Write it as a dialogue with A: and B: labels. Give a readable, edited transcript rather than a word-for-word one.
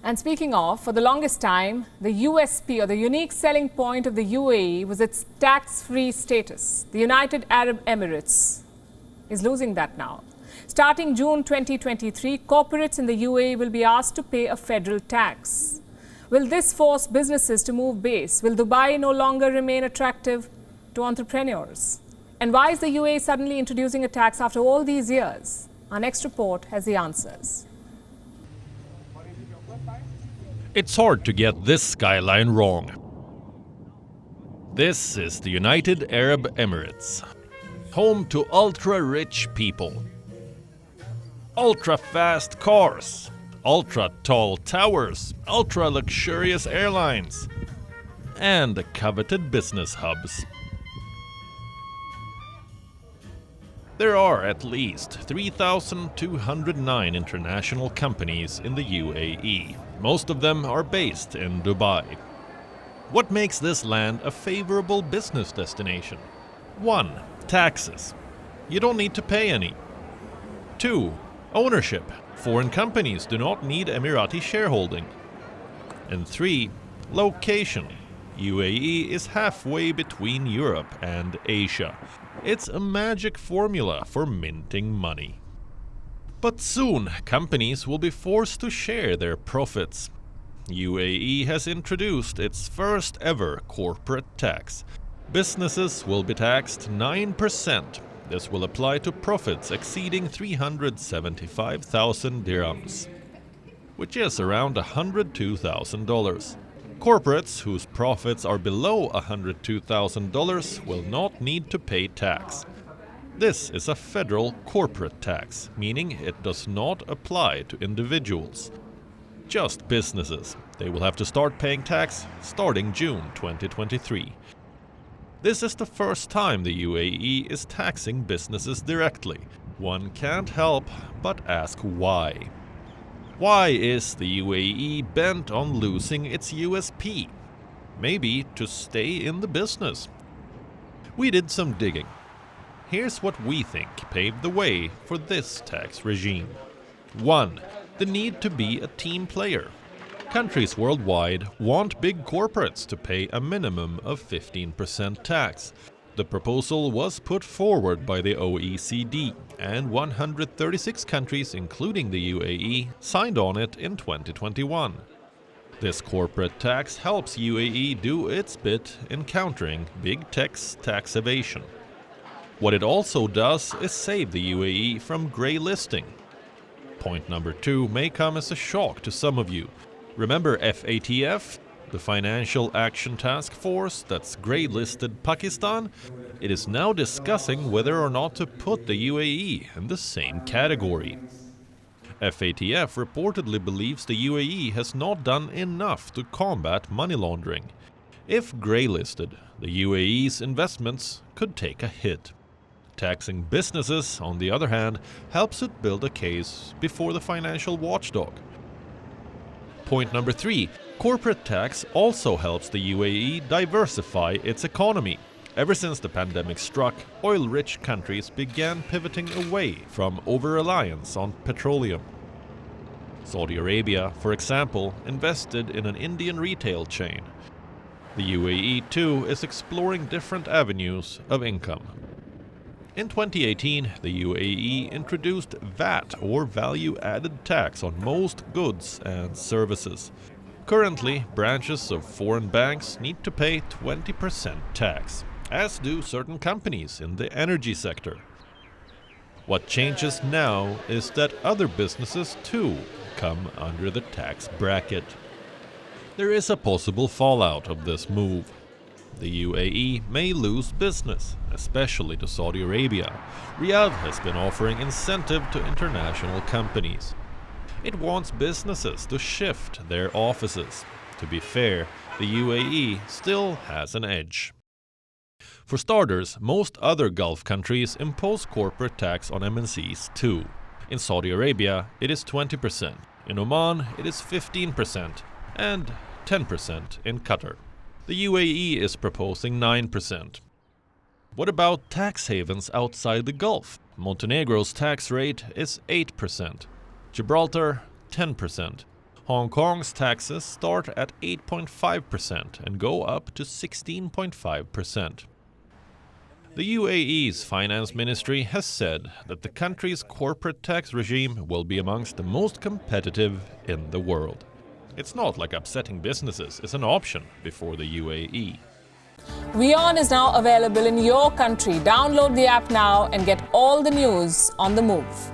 A: And speaking of, for the longest time, the USP or the unique selling point of the UAE was its tax-free status. The United Arab Emirates is losing that now. Starting June 2023, corporates in the UAE will be asked to pay a federal tax. Will this force businesses to move base? Will Dubai no longer remain attractive to entrepreneurs? And why is the UAE suddenly introducing a tax after all these years? Our next report has the answers.
B: It's hard to get this skyline wrong. This is the United Arab Emirates, home to ultra-rich people, ultra-fast cars, ultra-tall towers, ultra-luxurious airlines, and the coveted business hubs. There are at least 3,209 international companies in the UAE. Most of them are based in Dubai. What makes this land a favorable business destination? 1. Taxes. You don't need to pay any. 2. Ownership. Foreign companies do not need Emirati shareholding. And 3. Location. UAE is halfway between Europe and Asia. It's a magic formula for minting money. But soon, companies will be forced to share their profits. UAE has introduced its first ever corporate tax. Businesses will be taxed 9%. This will apply to profits exceeding 375,000 dirhams, which is around $102,000. Corporates whose profits are below $102,000 will not need to pay tax. This is a federal corporate tax, meaning it does not apply to individuals. Just businesses. They will have to start paying tax starting June 2023. This is the first time the UAE is taxing businesses directly. One can't help but ask why. Why is the UAE bent on losing its USP? Maybe to stay in the business. We did some digging. Here's what we think paved the way for this tax regime. 1. The need to be a team player. Countries worldwide want big corporates to pay a minimum of 15% tax. The proposal was put forward by the OECD, and 136 countries, including the UAE, signed on it in 2021. This corporate tax helps UAE do its bit in countering big tech's tax evasion. What it also does is save the UAE from grey listing. Point number 2 may come as a shock to some of you. Remember FATF, the Financial Action Task Force that's grey-listed Pakistan? It is now discussing whether or not to put the UAE in the same category. FATF reportedly believes the UAE has not done enough to combat money laundering. If grey-listed, the UAE's investments could take a hit. Taxing businesses, on the other hand, helps it build a case before the financial watchdog. Point number 3. Corporate tax also helps the UAE diversify its economy. Ever since the pandemic struck, oil-rich countries began pivoting away from over-reliance on petroleum. Saudi Arabia, for example, invested in an Indian retail chain. The UAE, too, is exploring different avenues of income. In 2018, the UAE introduced VAT, or value-added tax, on most goods and services. Currently, branches of foreign banks need to pay 20% tax, as do certain companies in the energy sector. What changes now is that other businesses too come under the tax bracket. There is a possible fallout of this move. The UAE may lose business, especially to Saudi Arabia. Riyadh has been offering incentive to international companies. It wants businesses to shift their offices. To be fair, the UAE still has an edge. For starters, most other Gulf countries impose corporate tax on MNCs too. In Saudi Arabia, it is 20%. In Oman, it is 15%. And 10% in Qatar. The UAE is proposing 9%. What about tax havens outside the Gulf? Montenegro's tax rate is 8%. Gibraltar, 10%. Hong Kong's taxes start at 8.5% and go up to 16.5%. The UAE's finance ministry has said that the country's corporate tax regime will be amongst the most competitive in the world. It's not like upsetting businesses is an option before the UAE.
A: WION is now available in your country. Download the app now and get all the news on the move.